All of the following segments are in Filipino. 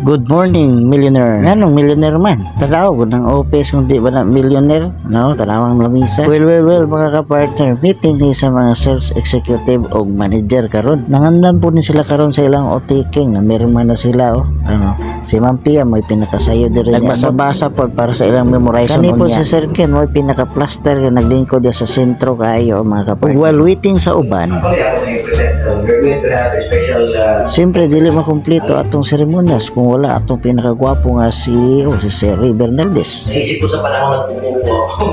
Good morning, millionaire. Anong millionaire man? Tanaw, ng office kung di ba na millionaire? No, tanawang lamisa. Well, mga kapartner, meeting ni sa mga sales executive o manager karon. Nangandan po ni sila karon sa ilang otiking na mirma na sila. Si Ma'am Pia may pinakasayo diri. Nagbasa-basa po para sa ilang memorization. Kani po si Sir Ken may pinaka-plaster ka naglingkod sa sentro kayo mga kapartner. While waiting sa uban, We're going to have a special siyempre dili makumpleto atong seremonyas kung wala atong pinakagwapo nga CEO si Sir Ray Bernaldez. naisip ko sa panahon na kumukuha ako.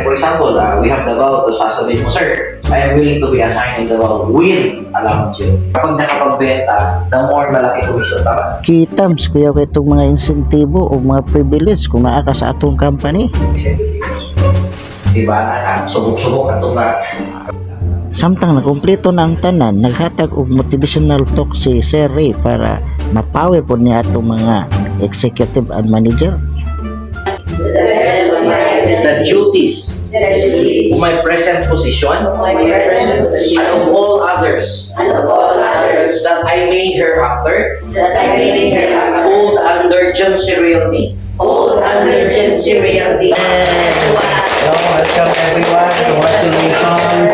For example, we have the vow to sasabihin mo, Sir, I am willing to be assigned in the vow with allowance you. Kapag nakapagbenta, the more malaki commission para. Kitams kuya ko itong mga insentibo o mga privilege kung naa ka sa atong company. Diba? Subok-subok at na. Samtang nakumpleto na ang tanan, naghatag og motivational talk si Sir Ray para mapower po niya atong mga executive and manager. The duties of my present position and of all others that I may hereafter hold under Johnson Realty. Hello, welcome everyone. Congratulations,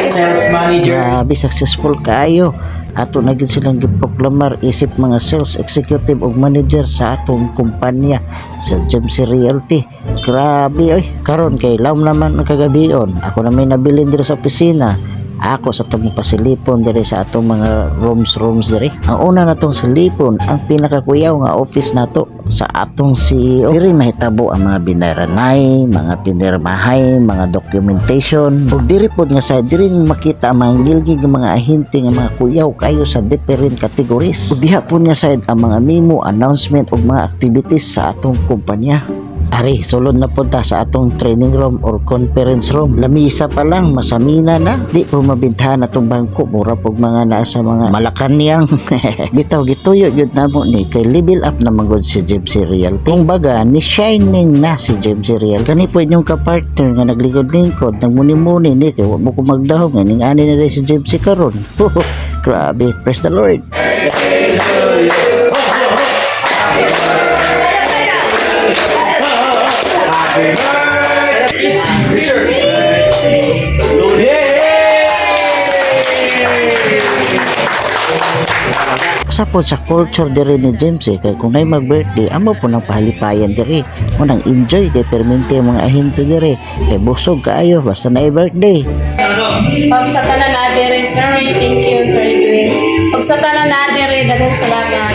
sales manager. Grabe, successful kaayo. Ato na gyud silang giproklamar isip mga sales executive o manager sa atong kumpanya sa Johnson Realty. Grabe oy, karon kay laom naman ang kagabion. Ako na may nabilin diri sa opisina. Ako sa itong pasilipon diri sa atong mga rooms diri. Ang una natong silipon, ang pinakakuyaw nga office nato sa atong CEO. Diri mahitabo ang mga binaranay, mga pinirmahay, mga documentation. Ug diri pod nga sa diri makita ang mga gilgig nga mga ahente nga mga kuyaw kayo sa different categories. Ug diha pod nga side ang mga memo, announcement ug mga activities sa atong kumpanya. Ari, sulod na punta sa atong training room or conference room. Lamisa pa lang, masamina na. Di po mabintahan atong bangko. Mura pog mga nasa mga Malacanang. Bitaw, gituyo yun na mo ni. Kay level up na magod si Johnson Realty. Kung baga, ni shining na si Johnson Realty. Kani po inyong kapartner nga naglikod-lingkod, nagmuni-muni ni. Kaya wag mo ko magdahong. Nganing ani na rin si Johnson karon. Grabe, praise the Lord. Sa po sa culture diri ni James kay kung nay mag-birthday amo po nang pahalipayan diri mo nang enjoy kay permente ang mga ahente diri kay busog kaayo basta na birthday. Pag sa tanan na dire, sir, thank you, sir Edwin. Pag sa tanan na dire, daghang salamat.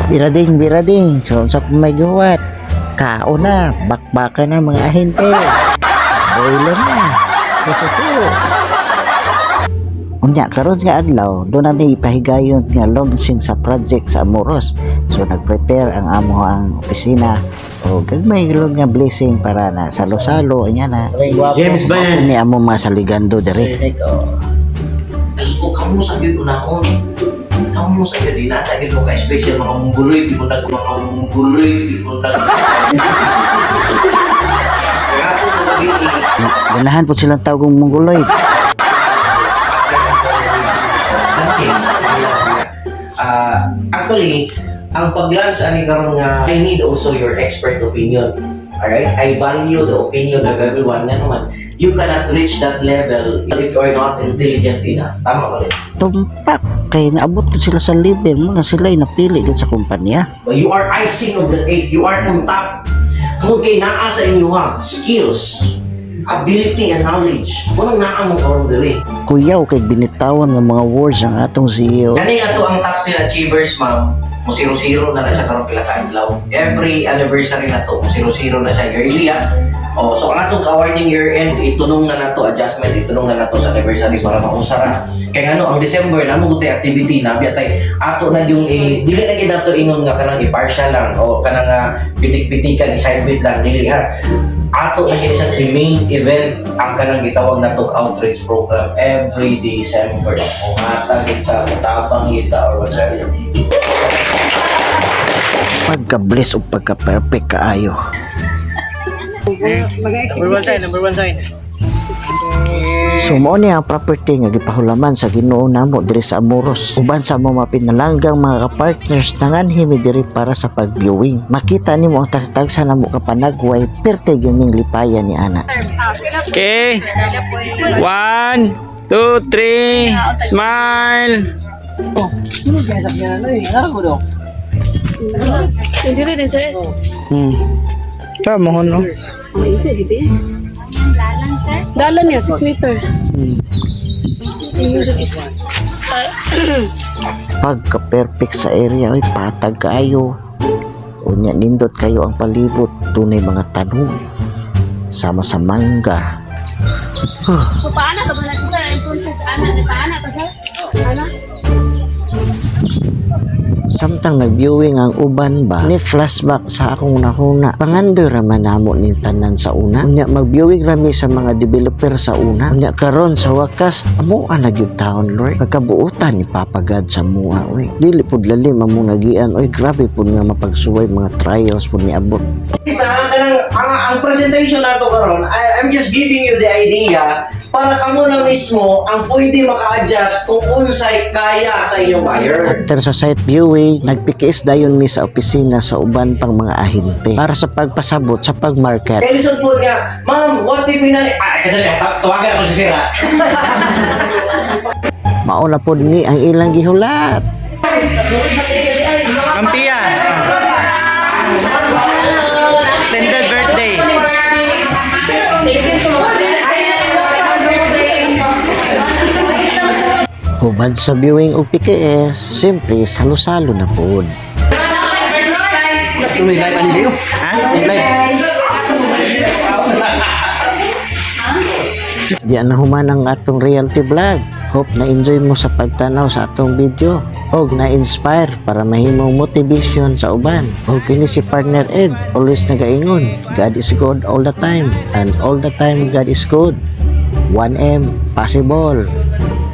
Birading so sa may guwat kao na bakbaka na mga ahente boiler na unya karon nga adlaw doon na ipahigayon nga launching sa project sa Amoros. So nag-prepare ang amo ang opisina o gagmay gulong nga blessing para na salo-salo anya na James ba yan? ni amo masaligando diri. Tapos kung kamu sa yun unahon, kamu sa yun, di natagin mo ka-special mga mungguloy, di mo mga mungguloy, di mo Kaya po ito naging Ganahan po silang tawagong mongoloid. Actually, ang pag-lunch ani karon nga I need also your expert opinion. Alright? I value the opinion of everyone. Nga naman, you cannot reach that level if you are not intelligent enough. Tama ba rin? Tumpak kay naabot ko sila sa level mo na sila ay napili gid sa kumpanya. But you are icing of the cake. You are on top. Kung kay naa sa inyo ha, skills, ability, and knowledge. Walang naa mo karon diri. Kuyaw kay binitawan nga mga words ang atong CEO. Gani ato ang top 10 achievers, ma'am. Mo 0-0 na siya karon pila ka adlaw. Every anniversary na to, mo 0-0 na siya yearly ha. Oh, so ang atong awarding year end itunong na nato adjustment, itunong na nato sa anniversary para mausara. Kay ano ang December na mo gutay activity na biatay ato na yung dili na gid nato ingon nga kanang i-partial lang o kanang pitik-pitikan i-sidebit lang dili ha. Ato na gid sa main event ang kanang gitawag nato outreach program every December. O mata kita, tabang kita or whatever. Pagka-bless o pagka-perfect kaayo. Number one sign. So mao ni ang property nga gipahulaman sa Ginoo namo diri sa Amoros. Uban sa mga pinalanggang mga partners nanganhimi diri para sa pag-viewing. Makita nimo ang tagtag sa namo kapanagway perte gyud lipayan ni ana. Okay. 1, 2, 3. Smile. Hindi rin, sir. Kamu no? Dalan niya, 6 meter. Pagka-perfect sa area ay patag kaayo. Unya nindot kayo ang palibot, tunay mga tanong. Sama sa mangga. So, paano ka ba natin, sir? Entonces, paano ka, sir? Ano? Samtang nag-viewing ang uban ba, ni flashback sa akong unahuna. Pangandoy raman namo ni tanan sa una. Unya mag-viewing rami sa mga developer sa una. Unya karon sa wakas, amo ang nagyud taon, Lord. Pagkabuutan ni Papa God sa mua, oy. Dili pud lalim amo nagian, oy. Grabe pud nga mapagsuway mga trials pud ni abot. Isa, ang presentation nato karon, I'm just giving you the idea para kamo na mismo ang pwede maka-adjust kung unsay kaya sa inyong buyer. After sa site viewing, nagpikiis dayon mi sa opisina sa uban pang mga ahente para sa pagpasabot sa pagmarket. Kaya lisod po nga, ma'am, what if finally... kadali, tawagan ako si Sira. Mauna pod ni ang ilang gihulat. Kampia. Extended birthday. Thank you so much. Hubad sa viewing og PKS, siyempre salo-salo na pod. Tuloy live ani Leo. Ha? Live. Diyan na human ang atong reality vlog. Hope na enjoy mo sa pagtanaw sa atong video og na-inspire para mahimong motivation sa uban. Og kini si partner Ed, always nagaingon, God is good all the time and all the time God is good. 1M possible.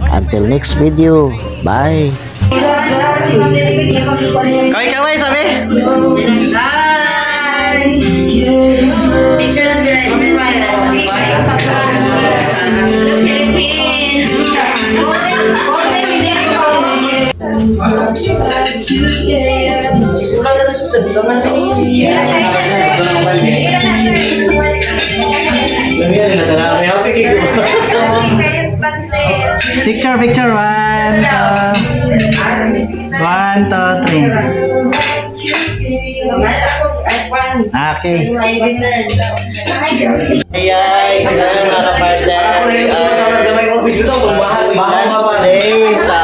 Until next video. Bye. Kaway-kaway sabi. Picture na sila. Picture. 1, 2, 3. Okay. Ayay, kasama mga kapartner. Last day sa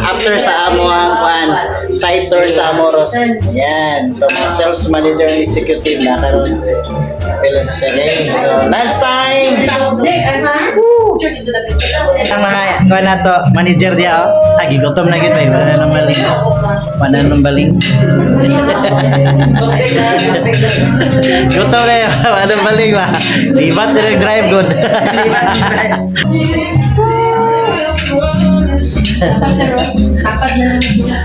after sa amo ang kwan site tour sa Amoros. Ayan. So mga sales manager and executive na karon. Pila sa selling. So lunch time. Ang mga kuan nato, manager dia oh. Lagi gutom na gid bay, wala nang baling. Wala nang baling. Gutom na yun, wala nang baling ba. Libat na drive good. Apat na lang sila.